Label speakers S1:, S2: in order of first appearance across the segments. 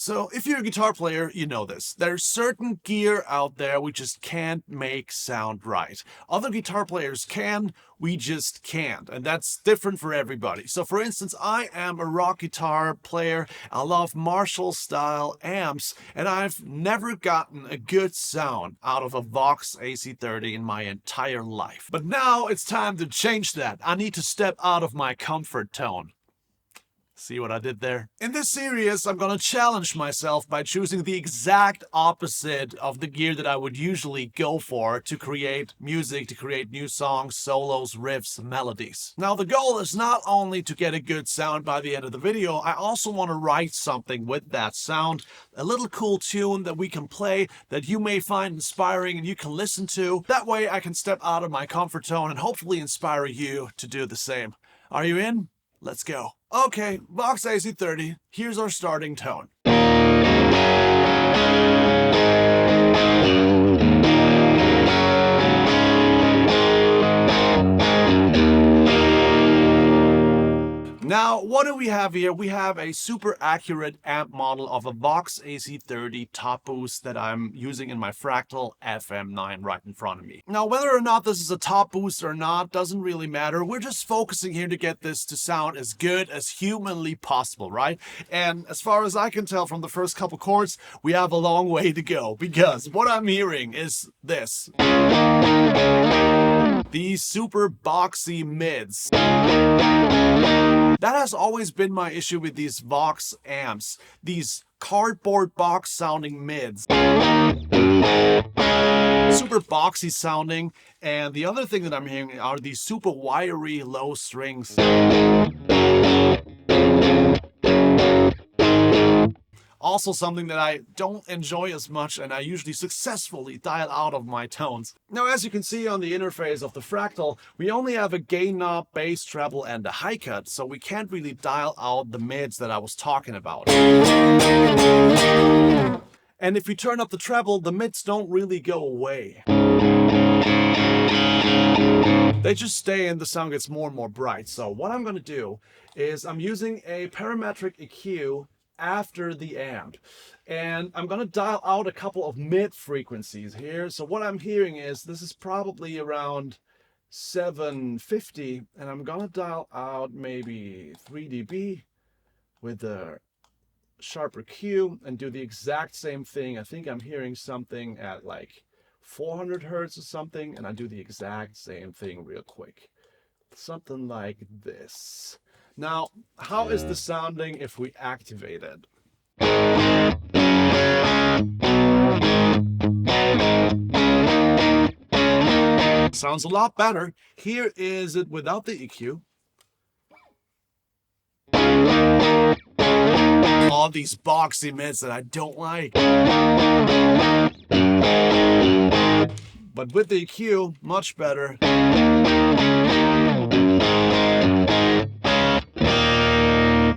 S1: So if you're a guitar player, you know this. There's certain gear out there we just can't make sound right. Other guitar players can, we just can't. And that's different for everybody. So for instance, I am a rock guitar player. I love Marshall style amps, and I've never gotten a good sound out of a Vox AC30 in my entire life. But now it's time to change that. I need to step out of my comfort tone. See what I did there? In this series, I'm gonna challenge myself by choosing the exact opposite of the gear that I would usually go for to create music, to create new songs, solos, riffs, melodies. Now, the goal is not only to get a good sound by the end of the video, I also want to write something with that sound, a little cool tune that we can play that you may find inspiring and you can listen to. That way I can step out of my comfort zone and hopefully inspire you to do the same. Are you in? Let's go. Okay, Vox AC30, here's our starting tone. Now, what do we have here? We have a super accurate amp model of a Vox AC30 top boost that I'm using in my Fractal FM9 right in front of me. Now, whether or not this is a top boost or not doesn't really matter. We're just focusing here to get this to sound as good as humanly possible, right? And as far as I can tell from the first couple chords, we have a long way to go, because what I'm hearing is this. These super boxy mids. That has always been my issue with these Vox amps. These cardboard box sounding mids. Super boxy sounding. And the other thing that I'm hearing are these super wiry low strings. Also something that I don't enjoy as much, and I usually successfully dial out of my tones. Now, as you can see on the interface of the Fractal, we only have a gain knob, bass, treble, and a high cut, so we can't really dial out the mids that I was talking about. And if we turn up the treble, the mids don't really go away. They just stay and the sound gets more and more bright. So what I'm going to do is I'm using a parametric EQ after the amp, and I'm gonna dial out a couple of mid frequencies here. So what I'm hearing is this is probably around 750, and I'm gonna dial out maybe 3 dB with a sharper Q and do the exact same thing. I think I'm hearing something at like 400 hertz or something, and I do the exact same thing real quick, something like this. Now, how is the sounding if we activate it? Sounds a lot better. Here is it without the EQ. All these boxy mids that I don't like. But with the EQ, much better.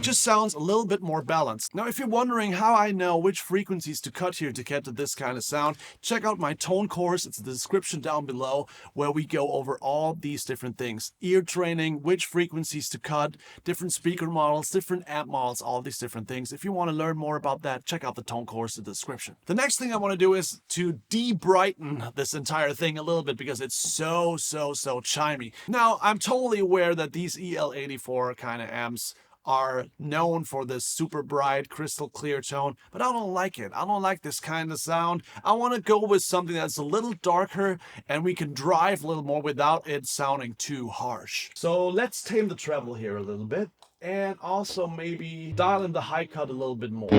S1: Just sounds a little bit more balanced. Now, if you're wondering how I know which frequencies to cut here to get to this kind of sound, check out my tone course. It's in the description down below, where we go over all these different things. Ear training, which frequencies to cut, different speaker models, different amp models, all these different things. If you want to learn more about that, check out the tone course in the description. The next thing I want to do is to de-brighten this entire thing a little bit, because it's so chimey. Now, I'm totally aware that these EL84 kind of amps are known for this super bright, crystal clear tone, but I don't like it. I don't like this kind of sound. I want to go with something that's a little darker and we can drive a little more without it sounding too harsh. So let's tame the treble here a little bit, and also maybe dial in the high cut a little bit more.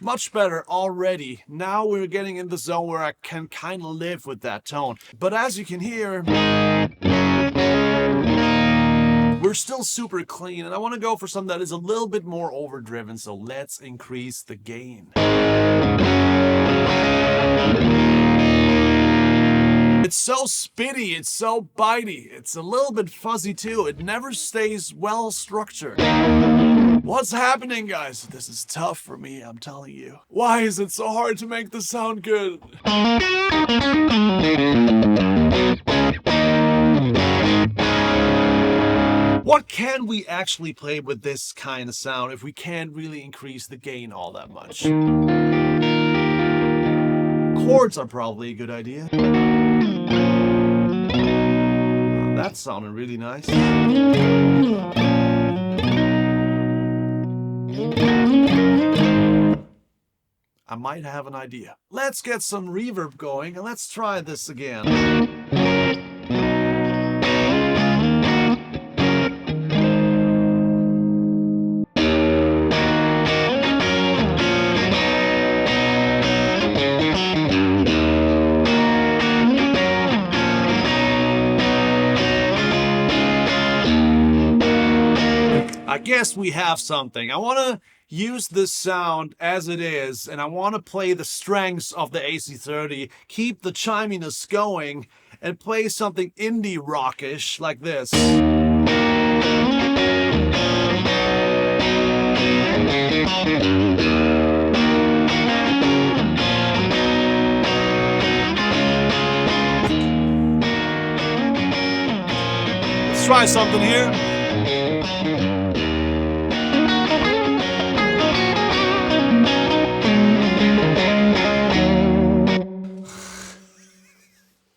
S1: Much better already. Now we're getting in the zone where I can kind of live with that tone. But as you can hear, we're still super clean, and I want to go for something that is a little bit more overdriven, so let's increase the gain. It's so spitty, it's so bitey, it's a little bit fuzzy too, it never stays well structured. What's happening, guys? This is tough for me, I'm telling you. Why is it so hard to make this sound good? what can we actually play with this kind of sound if we can't really increase the gain all that much? Chords are probably a good idea. That sounded really nice. I might have an idea. Let's get some reverb going and let's try this again. I guess we have something. I want to use this sound as it is, and I want to play the strengths of the AC30, keep the chiminess going, and play something indie rockish like this. Let's try something here.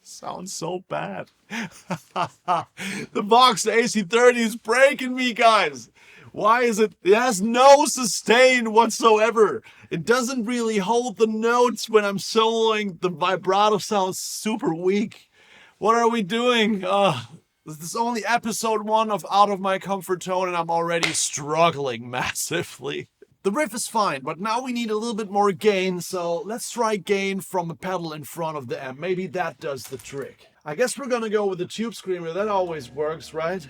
S1: Sounds so bad. The Vox AC30 is breaking me, guys. Why is it? It has no sustain whatsoever. It doesn't really hold the notes when I'm soloing. The vibrato sounds super weak. What are we doing? This is only episode 1 of Out of My Comfort Tone, and I'm already struggling massively. The riff is fine, but now we need a little bit more gain, so let's try gain from a pedal in front of the amp. Maybe that does the trick. I guess we're gonna go with the tube screamer. That always works, right?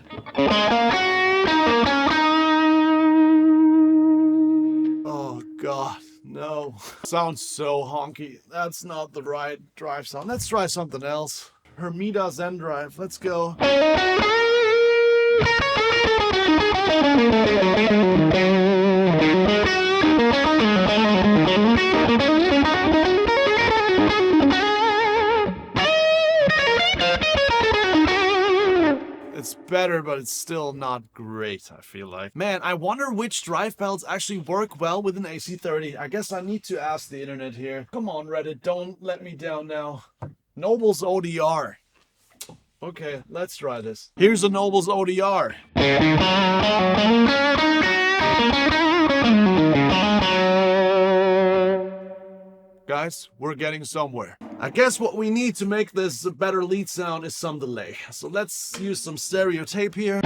S1: Oh god, no. Sounds so honky. That's not the right drive sound. Let's try something else. Hermida Zen Drive. Let's go. It's better, but it's still not great, I feel like. Man, I wonder which drive pedals actually work well with an AC30. I guess I need to ask the internet here. Come on, Reddit, don't let me down now. Noble's ODR. Okay, let's try this. Here's a Noble's ODR. Guys, we're getting somewhere. I guess what we need to make this a better lead sound is some delay. So let's use some stereo tape here.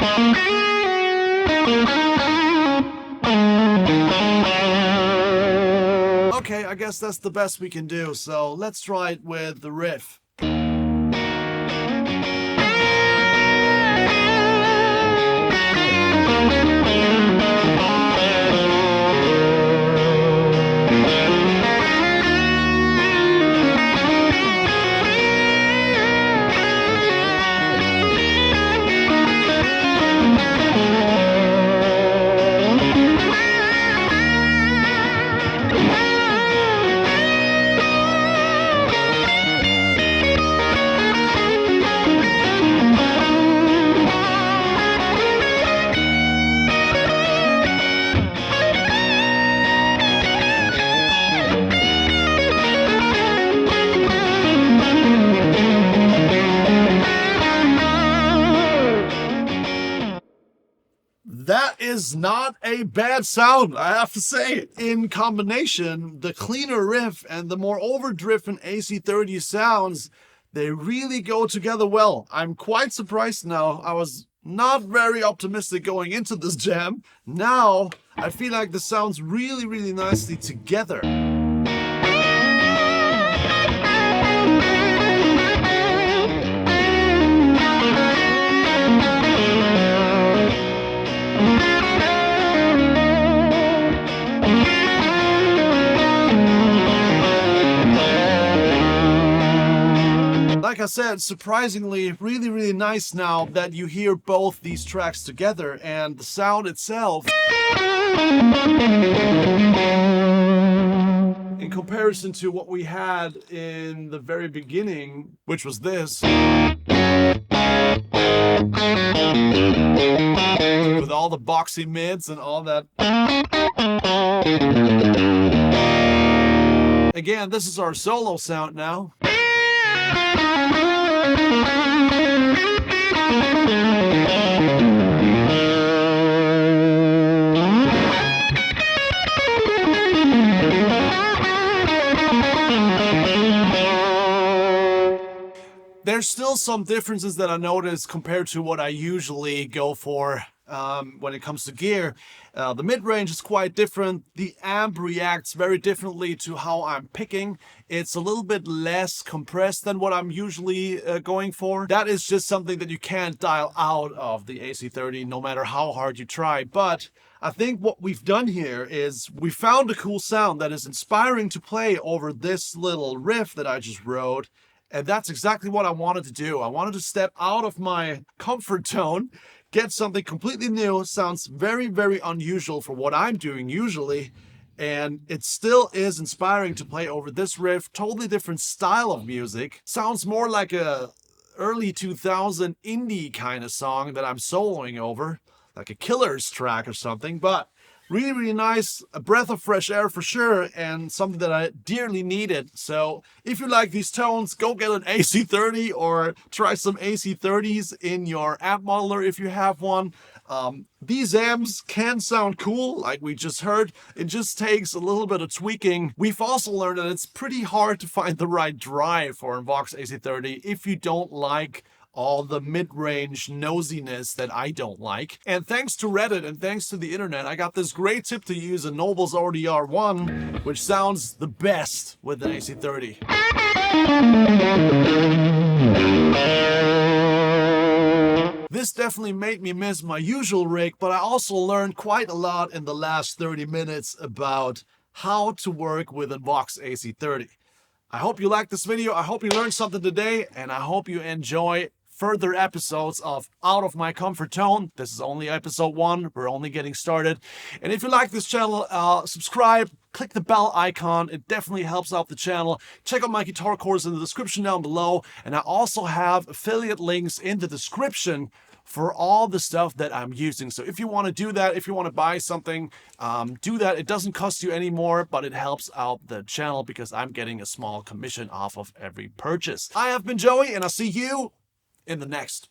S1: Okay, I guess that's the best we can do. So let's try it with the riff. That is not a bad sound, I have to say. In combination, the cleaner riff and the more overdriven AC30 sounds, they really go together well. I'm quite surprised now. I was not very optimistic going into this jam. Now, I feel like the sounds really, really nicely together. Like I said, surprisingly, really, really nice now that you hear both these tracks together, and the sound itself, in comparison to what we had in the very beginning, which was this. boxy mids and all that. Again, this is our solo sound now. There's still some differences that I noticed compared to what I usually go for when it comes to gear. The mid-range is quite different. The amp reacts very differently to how I'm picking. It's a little bit less compressed than what I'm usually going for. That is just something that you can't dial out of the AC30 no matter how hard you try. But I think what we've done here is we found a cool sound that is inspiring to play over this little riff that I just wrote. And that's exactly what I wanted to do. I wanted to step out of my comfort zone, get something completely new. Sounds very, very unusual for what I'm doing usually. And it still is inspiring to play over this riff. Totally different style of music. Sounds more like a early 2000 indie kind of song that I'm soloing over. Like a Killers track or something. But really, really nice, a breath of fresh air for sure, and something that I dearly needed. So if you like these tones, go get an AC30 or try some AC30s in your amp modeler if you have one. These amps can sound cool, like we just heard. It just takes a little bit of tweaking. We've also learned that it's pretty hard to find the right drive for a Vox AC30 if you don't like all the mid-range nosiness that I don't like. And thanks to Reddit and thanks to the internet, I got this great tip to use a Nobels RDR1, which sounds the best with an AC30. This definitely made me miss my usual rig, but I also learned quite a lot in the last 30 minutes about how to work with a Vox AC30. I hope you liked this video, I hope you learned something today, and I hope you enjoy further episodes of Out of My Comfort Tone. This is only episode 1. We're only getting started. And if you like this channel, subscribe, click the bell icon. It definitely helps out the channel. Check out my guitar course in the description down below. And I also have affiliate links in the description for all the stuff that I'm using. So if you want to do that, if you want to buy something, do that. It doesn't cost you any more, but it helps out the channel because I'm getting a small commission off of every purchase. I have been Joey, and I'll see you in the next.